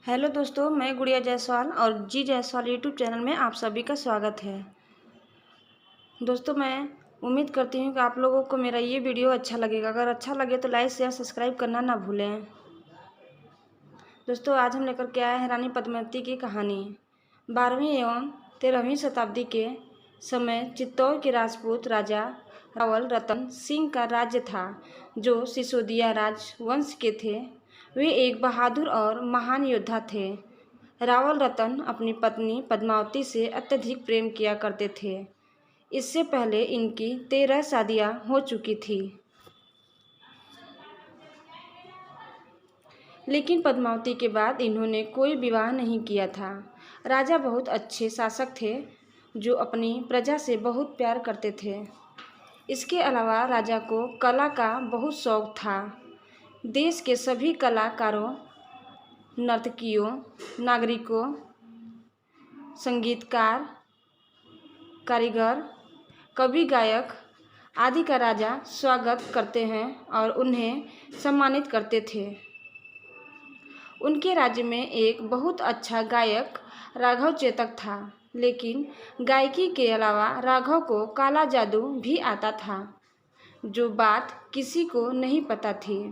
Hello दोस्तों, मैं गुड़िया जायसवाल और जी जायसवाल यूट्यूब चैनल में आप सभी का स्वागत है। दोस्तों, मैं उम्मीद करती हूँ कि आप लोगों को मेरा ये वीडियो अच्छा लगेगा। अगर अच्छा लगे तो लाइक शेयर सब्सक्राइब करना ना भूलें। दोस्तों, आज हम लेकर के आए हैं रानी पद्मावती की कहानी। 12वीं एवं 13वीं शताब्दी के समय चित्तौड़ के राजपूत राजा रावल रतन सिंह का राज्य था, जो सिसोदिया राजवंश के थे। वे एक बहादुर और महान योद्धा थे। रावल रतन अपनी पत्नी पद्मावती से अत्यधिक प्रेम किया करते थे। इससे पहले इनकी 13 शादियां हो चुकी थी, लेकिन पद्मावती के बाद इन्होंने कोई विवाह नहीं किया था। राजा बहुत अच्छे शासक थे, जो अपनी प्रजा से बहुत प्यार करते थे। इसके अलावा राजा को कला का बहुत शौक था। देश के सभी कलाकारों, नर्तकियों, नागरिकों, संगीतकार, कारीगर, कवि, गायक आदि का राजा स्वागत करते हैं और उन्हें सम्मानित करते थे। उनके राज्य में एक बहुत अच्छा गायक राघव चेतक था, लेकिन गायकी के अलावा राघव को काला जादू भी आता था, जो बात किसी को नहीं पता थी।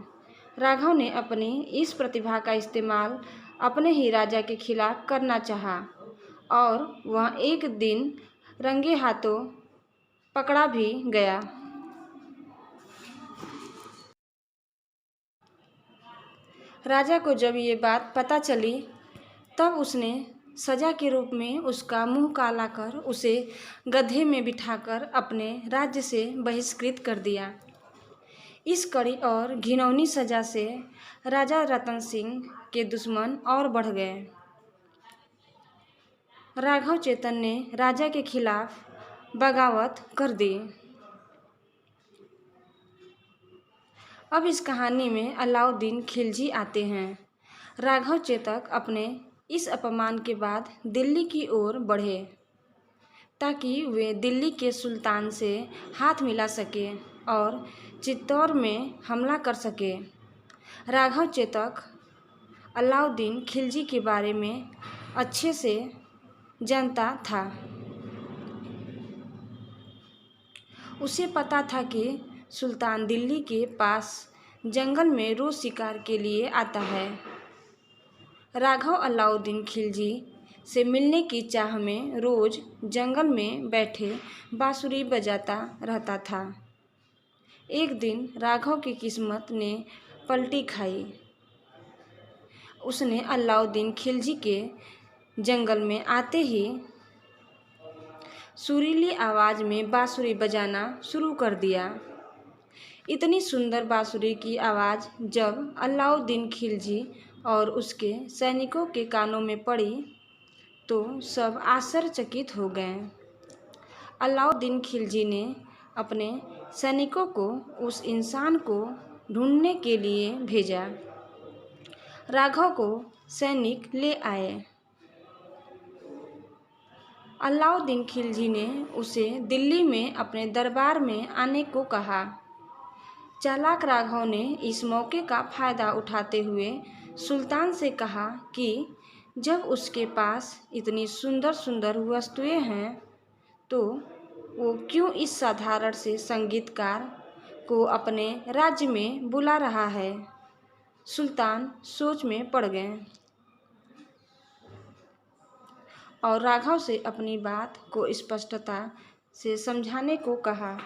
राघव ने अपनी इस प्रतिभा का इस्तेमाल अपने ही राजा के खिलाफ करना चाहा और वह एक दिन रंगे हाथों पकड़ा भी गया। राजा को जब ये बात पता चली, तब उसने सजा के रूप में उसका मुंह काला कर उसे गड्ढे में बिठाकर अपने राज्य से बहिष्कृत कर दिया। इस कड़ी और घिनौनी सजा से राजा रतन सिंह के दुश्मन और बढ़ गए। राघव चेतन ने राजा के खिलाफ बगावत कर दी। अब इस कहानी में अलाउद्दीन खिलजी आते हैं। राघव चेतक अपने इस अपमान के बाद दिल्ली की ओर बढ़े, ताकि वे दिल्ली के सुल्तान से हाथ मिला सके और चित्तौड़ में हमला कर सके। राघव चेतक अलाउद्दीन खिलजी के बारे में अच्छे से जानता था। उसे पता था कि सुल्तान दिल्ली के पास जंगल में रोज शिकार के लिए आता है। राघव अलाउद्दीन खिलजी से मिलने की चाह में रोज जंगल में बैठे बांसुरी बजाता रहता था। एक दिन राघव की किस्मत ने पलटी खाई। उसने अलाउद्दीन खिलजी के जंगल में आते ही सुरीली आवाज़ में बांसुरी बजाना शुरू कर दिया। इतनी सुंदर बांसुरी की आवाज़ जब अलाउद्दीन खिलजी और उसके सैनिकों के कानों में पड़ी, तो सब आश्चर्यचकित हो गए। अलाउद्दीन खिलजी ने अपने सैनिकों को उस इंसान को ढूंढने के लिए भेजा। राघव को सैनिक ले आए। अलाउद्दीन खिलजी ने उसे दिल्ली में अपने दरबार में आने को कहा। चालाक राघव ने इस मौके का फ़ायदा उठाते हुए सुल्तान से कहा कि जब उसके पास इतनी सुंदर सुंदर वस्तुएं हैं, तो वो क्यों इस साधारण से संगीतकार को अपने राज्य में बुला रहा है। सुल्तान सोच में पड़ गए और राघव से अपनी बात को स्पष्टता से समझाने को कहा।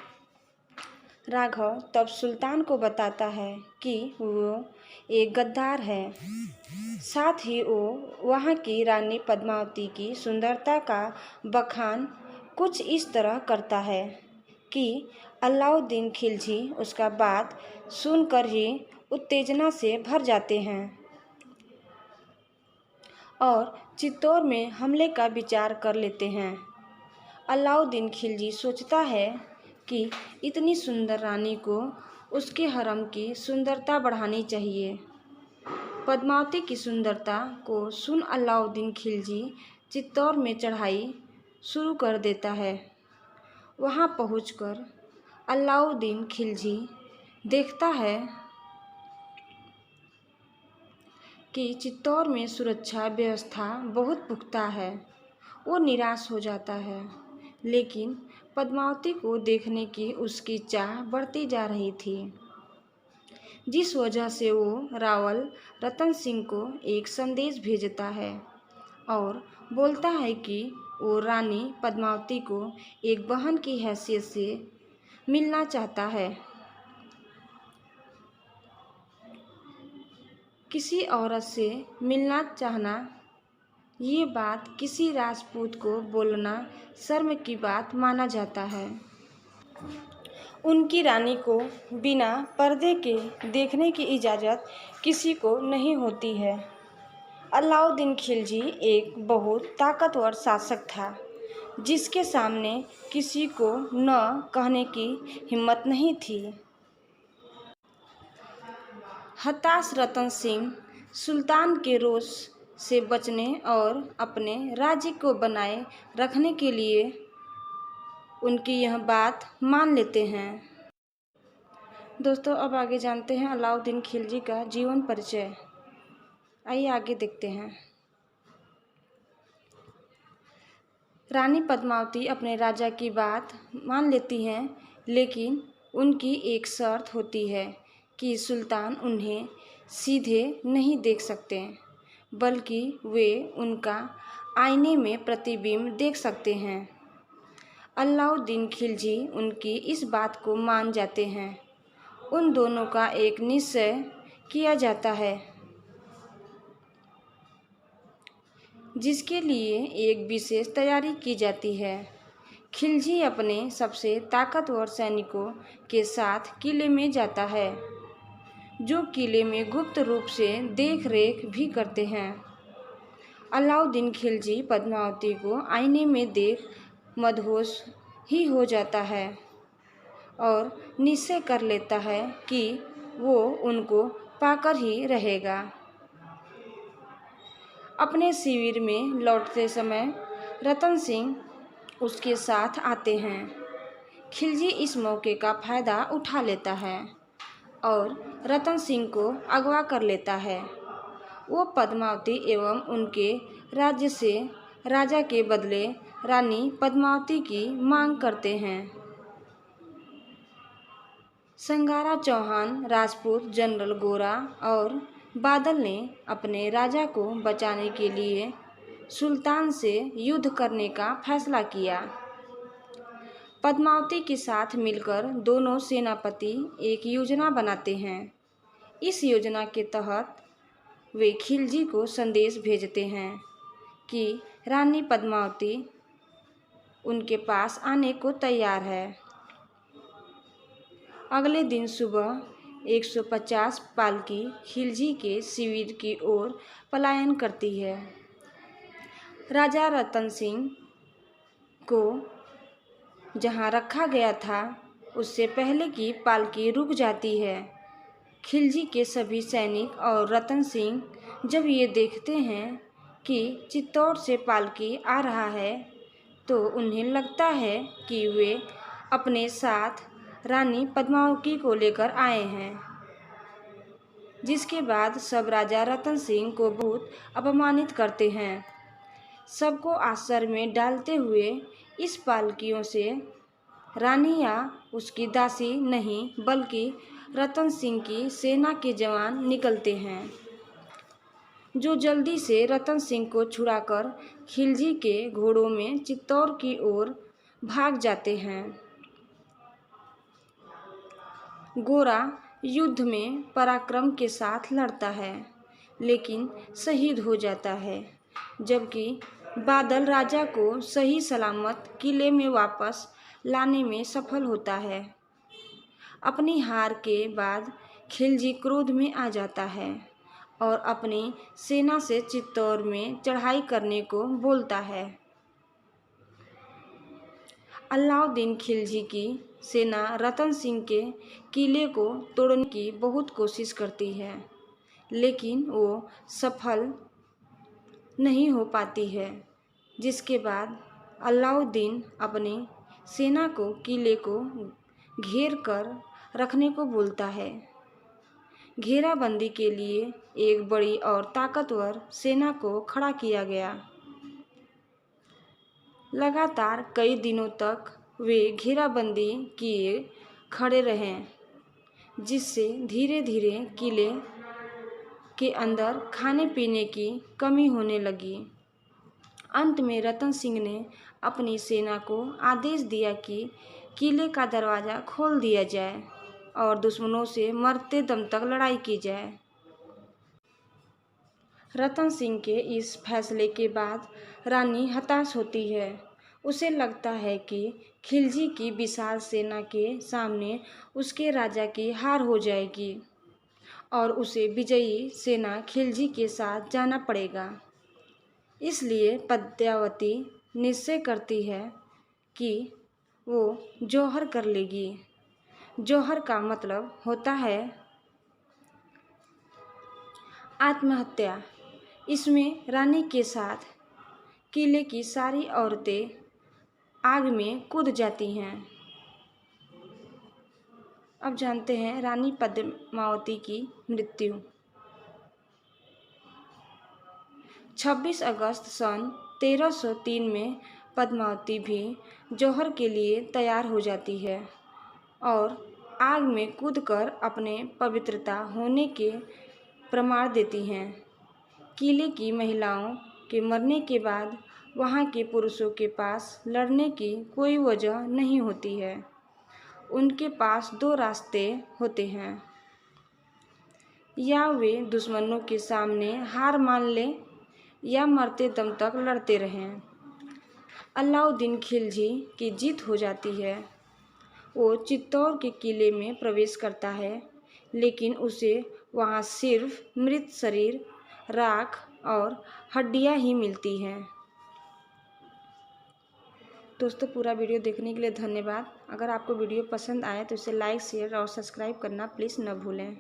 राघव तब सुल्तान को बताता है कि वो एक गद्दार है। साथ ही वो वहाँ की रानी पद्मावती की सुंदरता का बखान कुछ इस तरह करता है कि अलाउद्दीन खिलजी उसका बात सुनकर ही उत्तेजना से भर जाते हैं और चित्तौड़ में हमले का विचार कर लेते हैं। अलाउद्दीन खिलजी सोचता है कि इतनी सुंदर रानी को उसके हरम की सुंदरता बढ़ानी चाहिए। पद्मावती की सुंदरता को सुन अलाउद्दीन खिलजी चित्तौड़ में चढ़ाई शुरू कर देता है। वहां पहुंचकर अलाउद्दीन खिलजी देखता है कि चित्तौड़ में सुरक्षा व्यवस्था बहुत पुख्ता है। वो निराश हो जाता है, लेकिन पद्मावती को देखने की उसकी चाह बढ़ती जा रही थी, जिस वजह से वो रावल रतन सिंह को एक संदेश भेजता है और बोलता है कि वो रानी पद्मावती को एक बहन की हैसियत से मिलना चाहता है। किसी औरत से मिलना चाहना, ये बात किसी राजपूत को बोलना शर्म की बात माना जाता है। उनकी रानी को बिना पर्दे के देखने की इजाज़त किसी को नहीं होती है। अलाउद्दीन खिलजी एक बहुत ताकतवर शासक था, जिसके सामने किसी को न कहने की हिम्मत नहीं थी। हताश रतन सिंह सुल्तान के रोष से बचने और अपने राज्य को बनाए रखने के लिए उनकी यह बात मान लेते हैं। दोस्तों, अब आगे जानते हैं अलाउद्दीन खिलजी का जीवन परिचय। आइए आगे देखते हैं। रानी पद्मावती अपने राजा की बात मान लेती हैं, लेकिन उनकी एक शर्त होती है कि सुल्तान उन्हें सीधे नहीं देख सकते, बल्कि वे उनका आईने में प्रतिबिंब देख सकते हैं। अलाउद्दीन खिलजी उनकी इस बात को मान जाते हैं। उन दोनों का एक निश्चय किया जाता है, जिसके लिए एक विशेष तैयारी की जाती है। खिलजी अपने सबसे ताकतवर सैनिकों के साथ किले में जाता है, जो किले में गुप्त रूप से देख रेख भी करते हैं। अलाउद्दीन खिलजी पद्मावती को आईने में देख मदहोश ही हो जाता है और निश्चय कर लेता है कि वो उनको पाकर ही रहेगा। अपने शिविर में लौटते समय रतन सिंह उसके साथ आते हैं। खिलजी इस मौके का फ़ायदा उठा लेता है और रतन सिंह को अगवा कर लेता है। वो पद्मावती एवं उनके राज्य से राजा के बदले रानी पद्मावती की मांग करते हैं। संगारा चौहान, राजपूत जनरल गोरा और बादल ने अपने राजा को बचाने के लिए सुल्तान से युद्ध करने का फैसला किया। पद्मावती के साथ मिलकर दोनों सेनापति एक योजना बनाते हैं। इस योजना के तहत वे खिलजी को संदेश भेजते हैं कि रानी पद्मावती उनके पास आने को तैयार है। अगले दिन सुबह 150 पालकी खिलजी के शिविर की ओर पलायन करती है। राजा रतन सिंह को जहां रखा गया था, उससे पहले की पालकी रुक जाती है। खिलजी के सभी सैनिक और रतन सिंह जब ये देखते हैं कि चित्तौड़ से पालकी आ रहा है, तो उन्हें लगता है कि वे अपने साथ रानी पद्मावती को लेकर आए हैं। जिसके बाद सब राजा रतन सिंह को बहुत अपमानित करते हैं। सबको आश्चर्य में डालते हुए इस पालकियों से रानी या उसकी दासी नहीं, बल्कि रतन सिंह की सेना के जवान निकलते हैं, जो जल्दी से रतन सिंह को छुड़ाकर खिलजी के घोड़ों में चित्तौड़ की ओर भाग जाते हैं। गोरा युद्ध में पराक्रम के साथ लड़ता है, लेकिन शहीद हो जाता है, जबकि बादल राजा को सही सलामत किले में वापस लाने में सफल होता है। अपनी हार के बाद खिलजी क्रोध में आ जाता है और अपनी सेना से चित्तौड़ में चढ़ाई करने को बोलता है। अलाउद्दीन खिलजी की सेना रतन सिंह के किले को तोड़ने की बहुत कोशिश करती है, लेकिन वो सफल नहीं हो पाती है। जिसके बाद अलाउद्दीन अपनी सेना को किले को घेर कर रखने को बोलता है। घेराबंदी के लिए एक बड़ी और ताकतवर सेना को खड़ा किया गया। लगातार कई दिनों तक वे घेराबंदी किए खड़े रहे, जिससे धीरे धीरे किले के अंदर खाने पीने की कमी होने लगी। अंत में रतन सिंह ने अपनी सेना को आदेश दिया कि किले का दरवाज़ा खोल दिया जाए और दुश्मनों से मरते दम तक लड़ाई की जाए। रतन सिंह के इस फैसले के बाद रानी हताश होती है। उसे लगता है कि खिलजी की विशाल सेना के सामने उसके राजा की हार हो जाएगी और उसे विजयी सेना खिलजी के साथ जाना पड़ेगा। इसलिए पद्मावती निश्चय करती है कि वो जौहर कर लेगी। जौहर का मतलब होता है आत्महत्या। इसमें रानी के साथ किले की सारी औरतें आग में कूद जाती हैं। अब जानते हैं रानी पद्मावती की मृत्यु। 26 अगस्त सन 1303 में पद्मावती भी जौहर के लिए तैयार हो जाती है और आग में कूदकर अपने पवित्रता होने के प्रमाण देती हैं। किले की महिलाओं के मरने के बाद वहाँ के पुरुषों के पास लड़ने की कोई वजह नहीं होती है। उनके पास दो रास्ते होते हैं, या वे दुश्मनों के सामने हार मान लें या मरते दम तक लड़ते रहें। अलाउद्दीन खिलजी की जीत हो जाती है। वो चित्तौड़ के किले में प्रवेश करता है, लेकिन उसे वहाँ सिर्फ मृत शरीर, राख और हड्डियाँ ही मिलती हैं। दोस्तों, पूरा वीडियो देखने के लिए धन्यवाद। अगर आपको वीडियो पसंद आए तो इसे लाइक, शेयर और सब्सक्राइब करना प्लीज़ न भूलें।